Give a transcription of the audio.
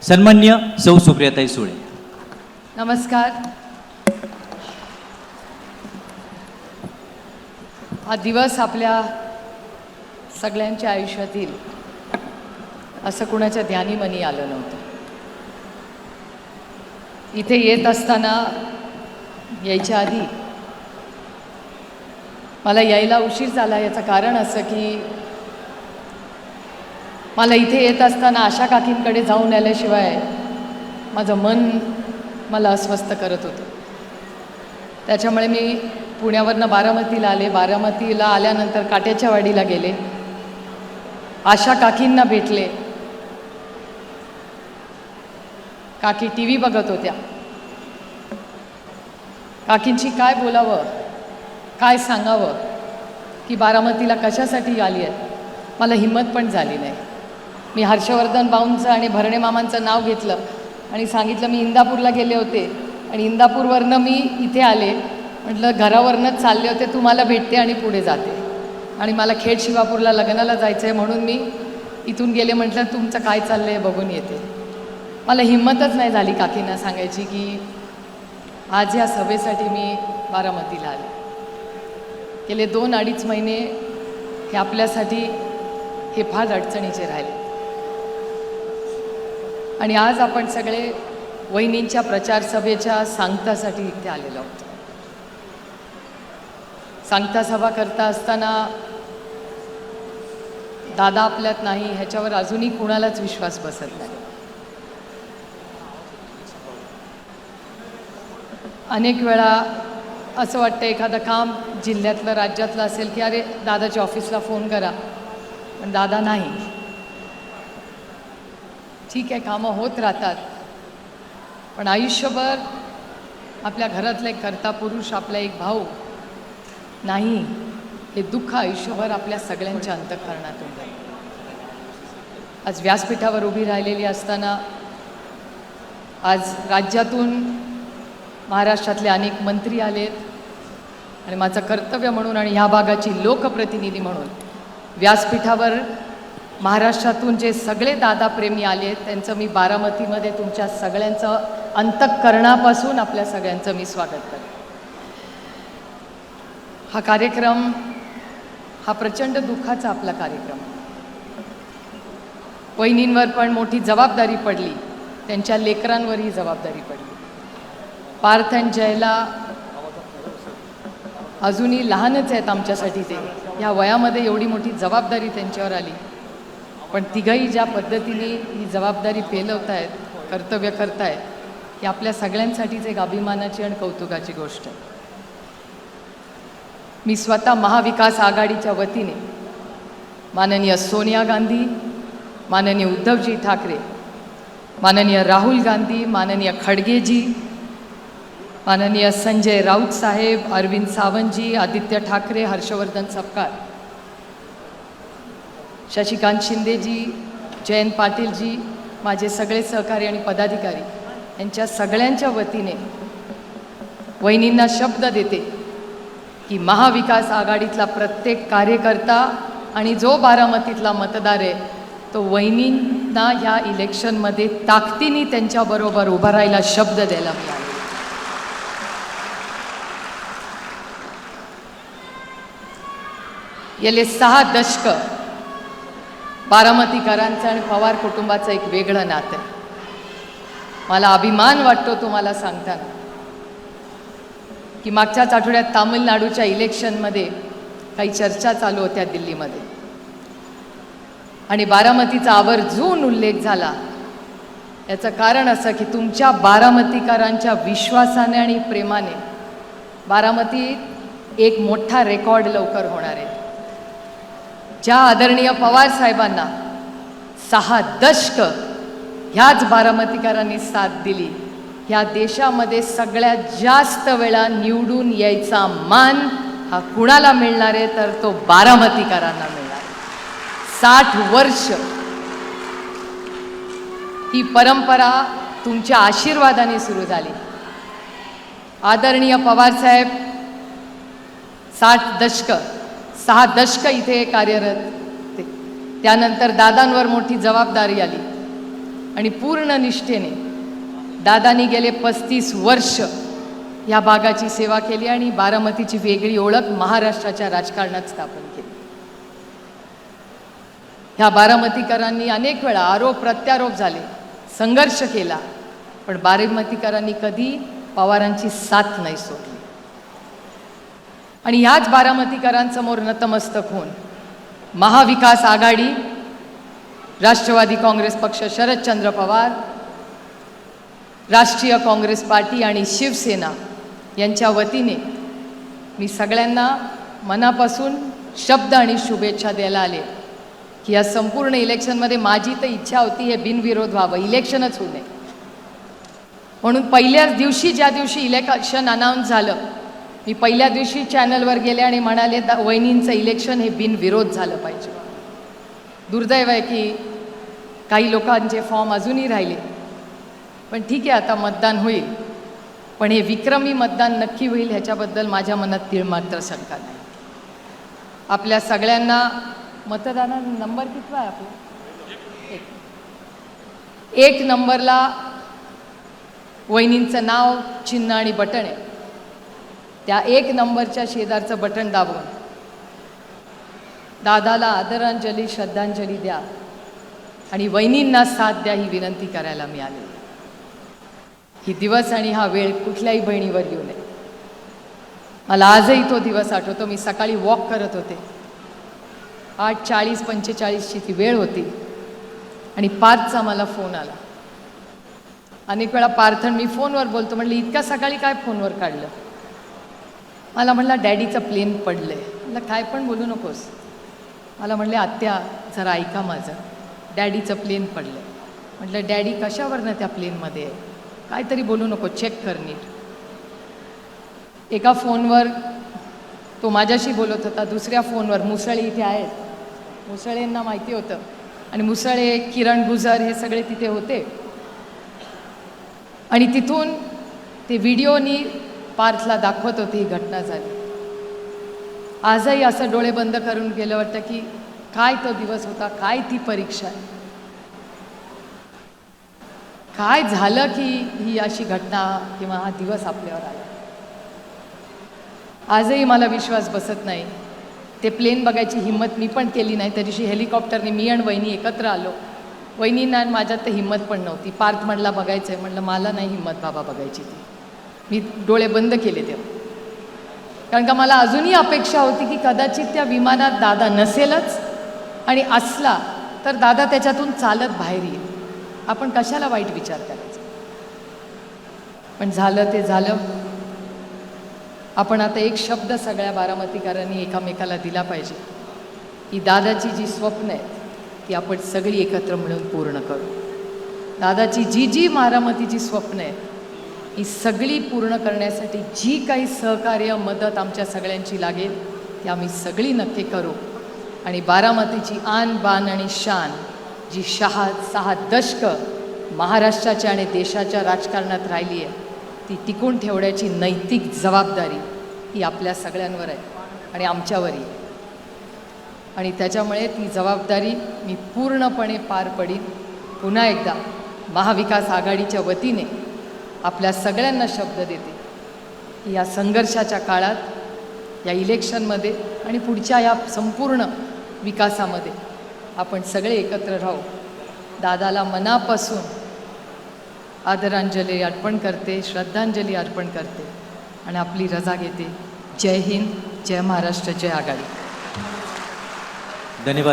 सन्मान्य सौ सुप्रियाताई सुळे. नमस्कार. हा दिवस आपल्या सगळ्यांच्या आयुष्यातील असं कुणाच्या ध्यानी मनी आलं नव्हतं. इथे येत असताना यायच्या आधी मला यायला उशीर झाला. याचं कारण असं की मला इथे येत असताना आशा काकींकडे जाऊन आल्याशिवाय माझं मन मला अस्वस्थ करत होतं. त्याच्यामुळे मी पुण्यावरनं बारामतीला आले. बारामतीला आल्यानंतर काट्याच्या वाडीला गेले. आशा काकींना भेटले. काकी टी व्ही बघत होत्या. काकींची काय बोलावं, काय सांगावं की बारामतीला कशासाठी आली आहे, मला हिंमत पण झाली नाही. मी हर्षवर्धन भाऊंचं आणि भरणे मामांचं नाव घेतलं आणि सांगितलं मी इंदापूरला गेले होते आणि इंदापूरवरनं मी इथे आले. म्हटलं घरावरनंच चालले होते, तुम्हाला भेटते आणि पुढे जाते. आणि मला खेड शिवापूरला लग्नाला जायचं आहे म्हणून मी इथून गेले. म्हटलं तुमचं काय चाललं आहे बघून येते. मला हिंमतच नाही झाली काकींना सांगायची की आज या सभेसाठी मी बारामतीला आले. गेले 2-2.5 महिने हे आपल्यासाठी हे फार अडचणीचे राहिले. आणि आज आपण सगळे वहिनींच्या प्रचार सभेच्या सांगतासाठी इथे आलेलो आहोत. सांगता सभा करता असताना दादा आपल्यात नाही ह्याच्यावर अजूनही कुणालाच विश्वास बसत नाही. अनेक वेळा असं वाटतं एखादं काम जिल्ह्यातलं राज्यातलं असेल की अरे दादाच्या ऑफिसला फोन करा, पण दादा नाही. ठीक आहे, कामं होत राहतात, पण आयुष्यभर आपल्या घरातला एक कर्ता पुरुष, आपला एक भाऊ नाही, हे दुःख आयुष्यभर आपल्या सगळ्यांच्या अंतःकरणातून जातं. आज व्यासपीठावर उभी राहिलेली असताना आज राज्यातून महाराष्ट्रातले अनेक मंत्री आलेत आणि माझं कर्तव्य म्हणून आणि ह्या भागाची लोकप्रतिनिधी म्हणून व्यासपीठावर महाराष्ट्रातून जे सगळे दादाप्रेमी आले त्यांचं मी बारामतीमध्ये तुमच्या सगळ्यांचं अंतःकरणापासून आपल्या सगळ्यांचं मी स्वागत करते. हा कार्यक्रम हा प्रचंड दुःखाचा आपला कार्यक्रम. वहिनींवर पण मोठी जबाबदारी पडली, त्यांच्या लेकरांवरही जबाबदारी पडली. पार्थ आणि जयला अजूनही लहानच आहेत आमच्यासाठी. ते ह्या वयामध्ये एवढी मोठी जबाबदारी त्यांच्यावर आली, पण तिघही ज्या पद्धतीने ही जबाबदारी पेलवत आहेत, कर्तव्य करतायत, ही आपल्या सगळ्यांसाठीच एक अभिमानाची आणि कौतुकाची गोष्ट आहे. मी स्वतः महाविकास आघाडीच्या वतीने माननीय सोनिया गांधी, माननीय उद्धवजी ठाकरे, माननीय राहुल गांधी, माननीय खडगेजी, माननीय संजय राऊत साहेब, अरविंद सावंतजी, आदित्य ठाकरे, हर्षवर्धन सपकाळ, शशिकांत शिंदेजी, जयंत पाटीलजी, माझे सगळे सहकारी आणि पदाधिकारी यांच्या सगळ्यांच्या वतीने वहिनींना शब्द देते की महाविकास आघाडीतला प्रत्येक कार्यकर्ता आणि जो बारामतीतला मतदार आहे तो वहिनींना ह्या इलेक्शनमध्ये ताकदीने त्यांच्याबरोबर उभा राहायला शब्द द्यायला मिळाला. गेले 6 दशक बारामतीकरांचं आणि पवार कुटुंबाचं एक वेगळं नातं आहे. मला अभिमान वाटतो तुम्हाला सांगताना की मागच्याच आठवड्यात तामिळनाडूच्या इलेक्शनमध्ये काही चर्चा चालू होत्या दिल्लीमध्ये आणि बारामतीचा आवर्जून उल्लेख झाला. याचं कारण असं की तुमच्या बारामतीकरांच्या विश्वासाने आणि प्रेमाने बारामतीत एक मोठा रेकॉर्ड लवकर होणार आहे. ज्या आदरणीय पवार साहेबांना 6 दशक ह्याच बारामतीकरांनी साथ दिली, ह्या देशामध्ये सगळ्यात जास्त वेळा निवडून यायचा मान हा कुणाला मिळणार आहे तर तो बारामतीकरांना मिळणार. 60 वर्ष ही परंपरा तुमच्या आशीर्वादाने सुरू झाली. आदरणीय पवारसाहेब 6 दशक इथे कार्यरत ते. त्यानंतर दादांवर मोठी जबाबदारी आली आणि पूर्ण निष्ठेने दादानी गेले 35 वर्ष या भागाची सेवा केली आणि बारामतीची वेगळी ओळख महाराष्ट्राच्या राजकारणात स्थापन केली. ह्या बारामतीकरांनी अनेक वेळा आरोप प्रत्यारोप झाले, संघर्ष केला, पण बारामतीकरांनी कधी पवारांची साथ नाही सोडली. आणि ह्याच बारामतीकरांसमोर नतमस्तक होऊन महाविकास आघाडी, राष्ट्रवादी काँग्रेस पक्ष, शरदचंद्र पवार, राष्ट्रीय काँग्रेस पार्टी आणि शिवसेना यांच्या वतीने मी सगळ्यांना मनापासून शब्द आणि शुभेच्छा द्यायला आले की या संपूर्ण इलेक्शनमध्ये माझी तर इच्छा होती हे बिनविरोध व्हावं, इलेक्शनच होऊ नये. म्हणून पहिल्याच दिवशी, ज्या दिवशी इलेक्शन अनाऊन्स झालं, मी पहिल्या दिवशी चॅनलवर गेले आणि म्हणाले वहिनींचं इलेक्शन हे बिनविरोध झालं पाहिजे. दुर्दैव आहे की काही लोकांचे फॉर्म अजूनही राहिले, पण ठीक आहे, आता मतदान होईल. पण हे विक्रमी मतदान नक्की होईल ह्याच्याबद्दल माझ्या मनात तीळ मात्र शंका नाही. आपल्या सगळ्यांना मतदाना नंबर किती आहे आपला? एक नंबरला वहिनींचं नाव, चिन्ह आणि बटन आहे. त्या एक नंबरच्या शेजारचं बटन दाबून दादाला आदरांजली, श्रद्धांजली द्या आणि वहिनींना साथ द्या ही विनंती करायला मी आले. ही दिवस आणि हा वेळ कुठल्याही बहिणीवर येऊ नये. मला आजही तो दिवस आठवतो. मी सकाळी वॉक करत होते, 8:40-45ची ती वेळ होती आणि पार्थचा मला फोन आला. अनेक वेळा पार्थन मी फोनवर बोलतो, म्हणलं इतक्या सकाळी काय फोनवर काढलं? मला म्हणला डॅडीचं प्लेन पडलं आहे. म्हणलं काय पण बोलू नकोस. मला म्हणले आत्या जरा ऐका माझं, डॅडीचं प्लेन पडलं आहे. म्हटलं डॅडी कशावरनं त्या प्लेनमध्ये आहे? काहीतरी बोलू नको, चेक कर नीट. एका फोनवर तो माझ्याशी बोलत होता, दुसऱ्या फोनवर मुसळे इथे आहेत, मुसळेंना माहिती होतं आणि मुसळे, किरण गुजर हे सगळे तिथे होते. आणि तिथून ते व्हिडिओनी पार्थला दाखवत होती ही घटना झाली. आजही असं डोळे बंद करून गेलं वाटतं की काय तो दिवस होता, काय ती परीक्षा आहे, काय झालं की ही अशी घटना किंवा हा दिवस आपल्यावर आला. आजही मला विश्वास बसत नाही. ते प्लेन बघायची हिंमत मी पण केली नाही. त्या दिवशी हेलिकॉप्टरने मी आणि वहिनी एकत्र आलो. वहिनींना आणि माझ्यात तर हिंमत पण नव्हती. पार्थ म्हणला बघायचं आहे, म्हणलं मला नाही हिंमत बाबा बघायची ती. मी डोळे बंद केले तेव्हा, कारण का मला अजूनही अपेक्षा होती की कदाचित त्या विमानात दादा नसेलच आणि असला तर दादा त्याच्यातून चालत बाहेर येईल. आपण कशाला वाईट विचार करायचा. पण झालं ते झालं. आपण आता एक शब्द सगळ्या बारामतीकरांनी एकामेकाला दिला पाहिजे की दादाची जी स्वप्न आहेत ती आपण सगळी एकत्र मिळून पूर्ण करू. दादाची जी जी बारामतीची स्वप्न आहेत ही सगळी पूर्ण करण्यासाठी जी काही सहकार्य, मदत आमच्या सगळ्यांची लागेल ती आम्ही सगळी नक्की करू. आणि बारामतीची आन बान आणि शान जी 6 दशकं महाराष्ट्राच्या आणि देशाच्या राजकारणात राहिली आहे ती टिकून ठेवण्याची नैतिक जबाबदारी ही आपल्या सगळ्यांवर आहे आणि आमच्यावरही. आणि त्याच्यामुळे ती जबाबदारी मी पूर्णपणे पार पडीन. पुन्हा एकदा महाविकास आघाडीच्या वतीने आपल्या सगळ्यांना शब्द देते की या संघर्षाच्या काळात, या इलेक्शनमध्ये आणि पुढच्या या संपूर्ण विकासामध्ये आपण सगळे एकत्र राहू. दादाला मनापासून आदरांजली अर्पण करते, श्रद्धांजली अर्पण करते आणि आपली रजा घेते. जय हिंद, जय महाराष्ट्र, जय आघाडी. धन्यवाद.